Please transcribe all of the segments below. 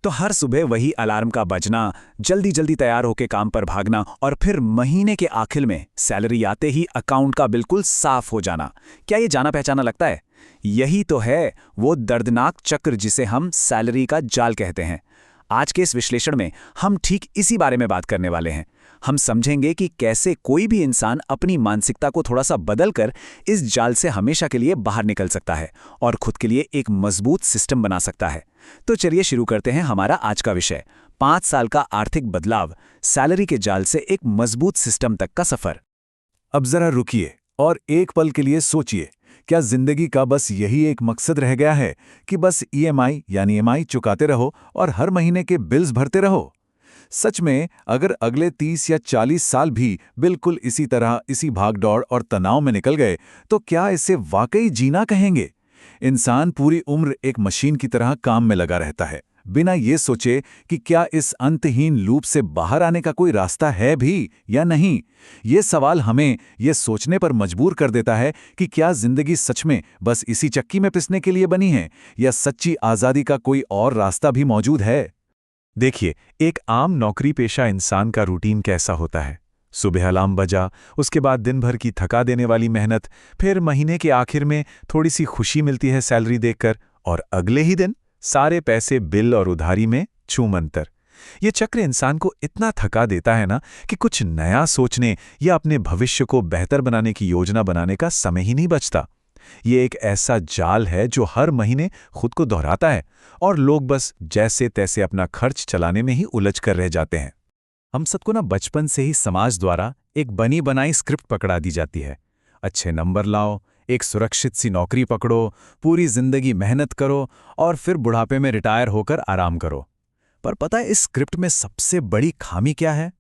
तो हर सुबह वही अलार्म का बजना, जल्दी जल्दी तैयार होकर काम पर भागना और फिर महीने के आखिर में सैलरी आते ही अकाउंट का बिल्कुल साफ हो जाना। क्या ये जाना पहचाना लगता है? यही तो है वो दर्दनाक चक्र जिसे हम सैलरी का जाल कहते हैं। आज के इस विश्लेषण में हम ठीक इसी बारे में बात करने वाले हैं। हम समझेंगे कि कैसे कोई भी इंसान अपनी मानसिकता को थोड़ा सा बदलकर इस जाल से हमेशा के लिए बाहर निकल सकता है और खुद के लिए एक मजबूत सिस्टम बना सकता है। तो चलिए शुरू करते हैं हमारा आज का विषय, 5 साल का आर्थिक बदलाव, सैलरी के जाल से एक मजबूत सिस्टम तक का सफर। अब जरा रुकिए और एक पल के लिए सोचिए, क्या जिंदगी का बस यही एक मकसद रह गया है कि बस ईएमआई चुकाते रहो और हर महीने के बिल्स भरते रहो? सच में अगर अगले 30 या 40 साल भी बिल्कुल इसी तरह इसी भागदौड़ और तनाव में निकल गए तो क्या इसे वाकई जीना कहेंगे? इंसान पूरी उम्र एक मशीन की तरह काम में लगा रहता है, बिना ये सोचे कि क्या इस अंतहीन लूप से बाहर आने का कोई रास्ता है भी या नहीं। ये सवाल हमें ये सोचने पर मजबूर कर देता है कि क्या जिंदगी सच में बस इसी चक्की में पिसने के लिए बनी है या सच्ची आज़ादी का कोई और रास्ता भी मौजूद है। देखिए, एक आम नौकरी पेशा इंसान का रूटीन कैसा होता है। सुबह अलार्म बजा, उसके बाद दिन भर की थका देने वाली मेहनत, फिर महीने के आखिर में थोड़ी सी खुशी मिलती है सैलरी देखकर, और अगले ही दिन सारे पैसे बिल और उधारी में छूमंतर। ये चक्र इंसान को इतना थका देता है ना कि कुछ नया सोचने या अपने भविष्य को बेहतर बनाने की योजना बनाने का समय ही नहीं बचता। ये एक ऐसा जाल है जो हर महीने खुद को दोहराता है और लोग बस जैसे तैसे अपना खर्च चलाने में ही उलझ कर रह जाते हैं। हम सबको ना बचपन से ही समाज द्वारा एक बनी बनाई स्क्रिप्ट पकड़ा दी जाती है। अच्छे नंबर लाओ, एक सुरक्षित सी नौकरी पकड़ो, पूरी जिंदगी मेहनत करो और फिर बुढ़ापे में रिटायर होकर आराम करो। पर पता है इस स्क्रिप्ट में सबसे बड़ी खामी क्या है?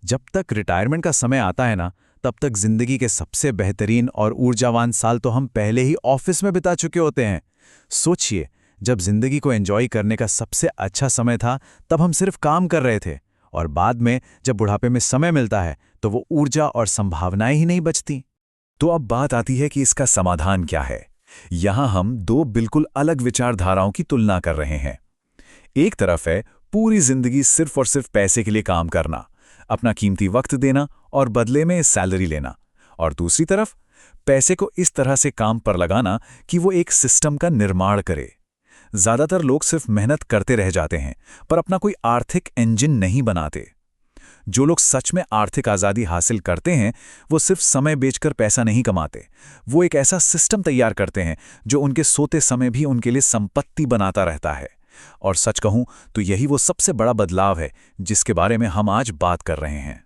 जब तक रिटायरमेंट का समय आता है ना, तब तक जिंदगी के सबसे बेहतरीन और ऊर्जावान साल तो हम पहले ही ऑफिस में बिता चुके होते हैं। सोचिए, जब जिंदगी को एंजॉय करने का सबसे अच्छा समय था तब हम सिर्फ काम कर रहे थे, और बाद में जब बुढ़ापे में समय मिलता है तो वो ऊर्जा और संभावनाएं ही नहीं बचती। तो अब बात आती है कि इसका समाधान क्या है। यहां हम दो बिल्कुल अलग विचारधाराओं की तुलना कर रहे हैं। एक तरफ है पूरी जिंदगी सिर्फ और सिर्फ पैसे के लिए काम करना, अपना कीमती वक्त देना और बदले में सैलरी लेना, और दूसरी तरफ पैसे को इस तरह से काम पर लगाना कि वो एक सिस्टम का निर्माण करे। ज्यादातर लोग सिर्फ मेहनत करते रह जाते हैं पर अपना कोई आर्थिक इंजन नहीं बनाते। जो लोग सच में आर्थिक आज़ादी हासिल करते हैं वो सिर्फ समय बेचकर पैसा नहीं कमाते, वो एक ऐसा सिस्टम तैयार करते हैं जो उनके सोते समय भी उनके लिए संपत्ति बनाता रहता है। और सच कहूं तो यही वो सबसे बड़ा बदलाव है जिसके बारे में हम आज बात कर रहे हैं।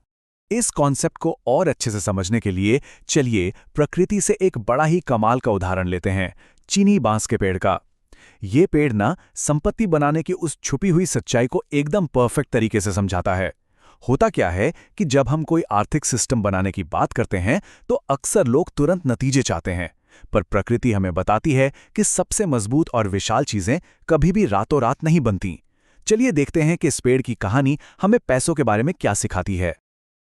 इस कॉन्सेप्ट को और अच्छे से समझने के लिए चलिए प्रकृति से एक बड़ा ही कमाल का उदाहरण लेते हैं, चीनी बांस के पेड़ का। ये पेड़ ना संपत्ति बनाने की उस छुपी हुई सच्चाई को एकदम परफेक्ट तरीके से समझाता है। होता क्या है कि जब हम कोई आर्थिक सिस्टम बनाने की बात करते हैं तो अक्सर लोग तुरंत नतीजे चाहते हैं, पर प्रकृति हमें बताती है कि सबसे मजबूत और विशाल चीजें कभी भी रातों रात नहीं बनती। चलिए देखते हैं कि इस पेड़ की कहानी हमें पैसों के बारे में क्या सिखाती है।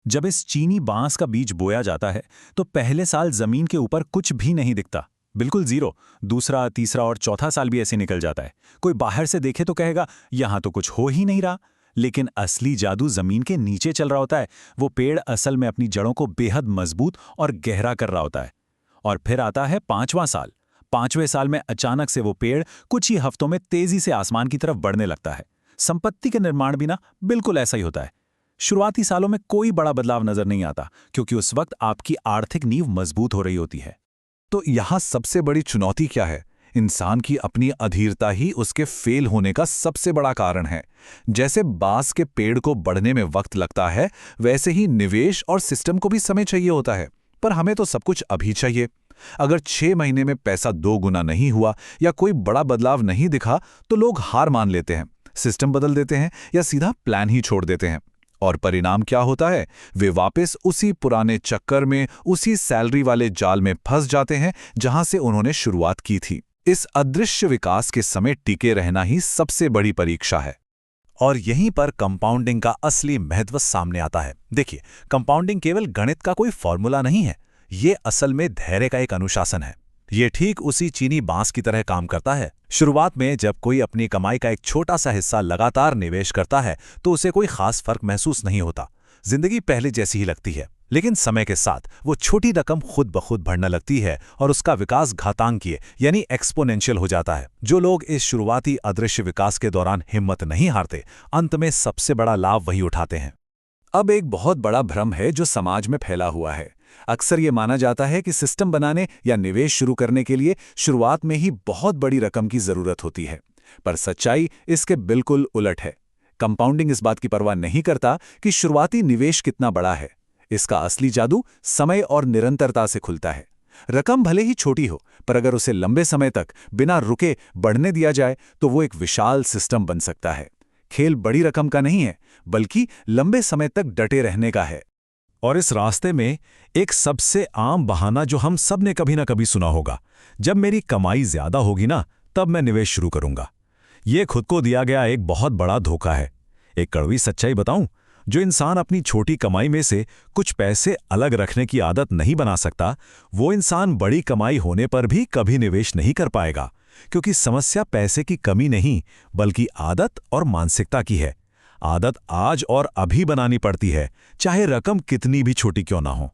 जब इस चीनी बांस का बीज बोया जाता है तो पहले साल जमीन के ऊपर कुछ भी नहीं दिखता, बिल्कुल जीरो। दूसरा, तीसरा और चौथा साल भी ऐसे निकल जाता है। कोई बाहर से देखे तो कहेगा यहां तो कुछ हो ही नहीं रहा, लेकिन असली जादू जमीन के नीचे चल रहा होता है। वो पेड़ असल में अपनी जड़ों को बेहद मजबूत और गहरा कर रहा होता है। और फिर आता है 5वां साल। 5वें साल में अचानक से वो पेड़ कुछ ही हफ्तों में तेजी से आसमान की तरफ बढ़ने लगता है। संपत्ति के निर्माण भी ना बिल्कुल ऐसा ही होता है। शुरुआती सालों में कोई बड़ा बदलाव नजर नहीं आता क्योंकि उस वक्त आपकी आर्थिक नींव मजबूत हो रही होती है। तो यहां सबसे बड़ी चुनौती क्या है? इंसान की अपनी अधीरता ही उसके फेल होने का सबसे बड़ा कारण है। जैसे बांस के पेड़ को बढ़ने में वक्त लगता है, वैसे ही निवेश और सिस्टम को भी समय चाहिए होता है। पर हमें तो सब कुछ अभी चाहिए। अगर 6 महीने में पैसा 2 गुना नहीं हुआ या कोई बड़ा बदलाव नहीं दिखा तो लोग हार मान लेते हैं, सिस्टम बदल देते हैं या सीधा प्लान ही छोड़ देते हैं। और परिणाम क्या होता है? वे वापस उसी पुराने चक्कर में, उसी सैलरी वाले जाल में फंस जाते हैं जहां से उन्होंने शुरुआत की थी। इस अदृश्य विकास के समय टिके रहना ही सबसे बड़ी परीक्षा है। और यहीं पर कंपाउंडिंग का असली महत्व सामने आता है। देखिए, कंपाउंडिंग केवल गणित का कोई फॉर्मूला नहीं है, ये असल में धैर्य का एक अनुशासन है। ये ठीक उसी चीनी बांस की तरह काम करता है। शुरुआत में जब कोई अपनी कमाई का एक छोटा सा हिस्सा लगातार निवेश करता है तो उसे कोई खास फर्क महसूस नहीं होता, जिंदगी पहले जैसी ही लगती है। लेकिन समय के साथ वो छोटी रकम खुद ब खुद बढ़ने लगती है और उसका विकास घातांकीय यानी एक्सपोनेंशियल हो जाता है। जो लोग इस शुरुआती अदृश्य विकास के दौरान हिम्मत नहीं हारते, अंत में सबसे बड़ा लाभ वही उठाते हैं। अब एक बहुत बड़ा भ्रम है जो समाज में फैला हुआ है। अक्सर ये माना जाता है कि सिस्टम बनाने या निवेश शुरू करने के लिए शुरुआत में ही बहुत बड़ी रकम की जरूरत होती है, पर सच्चाई इसके बिल्कुल उलट है। कंपाउंडिंग इस बात की परवाह नहीं करता कि शुरुआती निवेश कितना बड़ा है। इसका असली जादू समय और निरंतरता से खुलता है। रकम भले ही छोटी हो, पर अगर उसे लंबे समय तक बिना रुके बढ़ने दिया जाए तो वो एक विशाल सिस्टम बन सकता है। खेल बड़ी रकम का नहीं है, बल्कि लंबे समय तक डटे रहने का है। और इस रास्ते में एक सबसे आम बहाना जो हम सब ने कभी ना कभी सुना होगा, जब मेरी कमाई ज्यादा होगी ना तब मैं निवेश शुरू करूंगा। ये खुद को दिया गया एक बहुत बड़ा धोखा है। एक कड़वी सच्चाई बताऊं, जो इंसान अपनी छोटी कमाई में से कुछ पैसे अलग रखने की आदत नहीं बना सकता, वो इंसान बड़ी कमाई होने पर भी कभी निवेश नहीं कर पाएगा, क्योंकि समस्या पैसे की कमी नहीं बल्कि आदत और मानसिकता की है। आदत आज और अभी बनानी पड़ती है, चाहे रकम कितनी भी छोटी क्यों ना हो।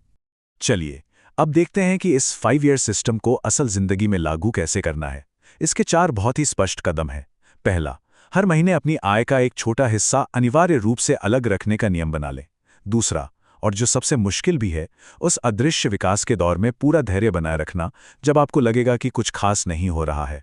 चलिए अब देखते हैं कि इस 5 ईयर सिस्टम को असल जिंदगी में लागू कैसे करना है। इसके 4 बहुत ही स्पष्ट कदम हैं। पहला, हर महीने अपनी आय का एक छोटा हिस्सा अनिवार्य रूप से अलग रखने का नियम बना लें। दूसरा, और जो सबसे मुश्किल भी है, उस अदृश्य विकास के दौर में पूरा धैर्य बनाए रखना जब आपको लगेगा कि कुछ खास नहीं हो रहा है।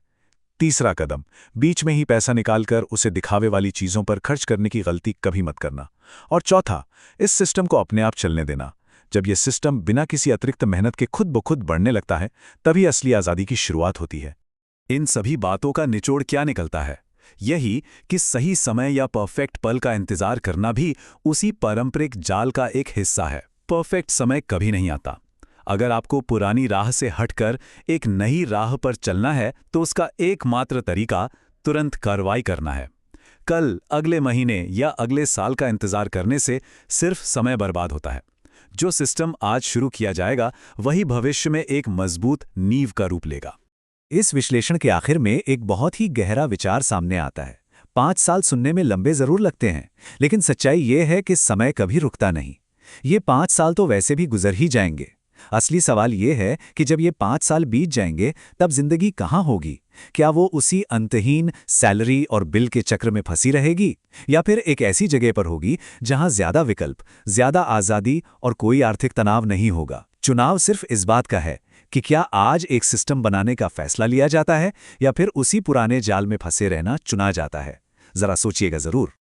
तीसरा कदम, बीच में ही पैसा निकालकर उसे दिखावे वाली चीजों पर खर्च करने की गलती कभी मत करना। और चौथा, इस सिस्टम को अपने आप चलने देना। जब यह सिस्टम बिना किसी अतिरिक्त मेहनत के खुद ब खुद बढ़ने लगता है, तभी असली आज़ादी की शुरुआत होती है। इन सभी बातों का निचोड़ क्या निकलता है? यही कि सही समय या परफेक्ट पल का इंतजार करना भी उसी पारंपरिक जाल का एक हिस्सा है। परफेक्ट समय कभी नहीं आता। अगर आपको पुरानी राह से हटकर एक नई राह पर चलना है तो उसका एकमात्र तरीका तुरंत कार्रवाई करना है। कल, अगले महीने या अगले साल का इंतजार करने से सिर्फ समय बर्बाद होता है। जो सिस्टम आज शुरू किया जाएगा वही भविष्य में एक मजबूत नींव का रूप लेगा। इस विश्लेषण के आखिर में एक बहुत ही गहरा विचार सामने आता है। 5 साल सुनने में लंबे जरूर लगते हैं, लेकिन सच्चाई ये है कि समय कभी रुकता नहीं। ये 5 साल तो वैसे भी गुजर ही जाएंगे। असली सवाल ये है कि जब ये 5 साल बीत जाएंगे तब जिंदगी कहाँ होगी? क्या वो उसी अंतहीन सैलरी और बिल के चक्र में फंसी रहेगी, या फिर एक ऐसी जगह पर होगी जहां ज्यादा विकल्प, ज्यादा आज़ादी और कोई आर्थिक तनाव नहीं होगा? चुनाव सिर्फ इस बात का है कि क्या आज एक सिस्टम बनाने का फैसला लिया जाता है या फिर उसी पुराने जाल में फंसे रहना चुना जाता है। जरा सोचिएगा जरूर।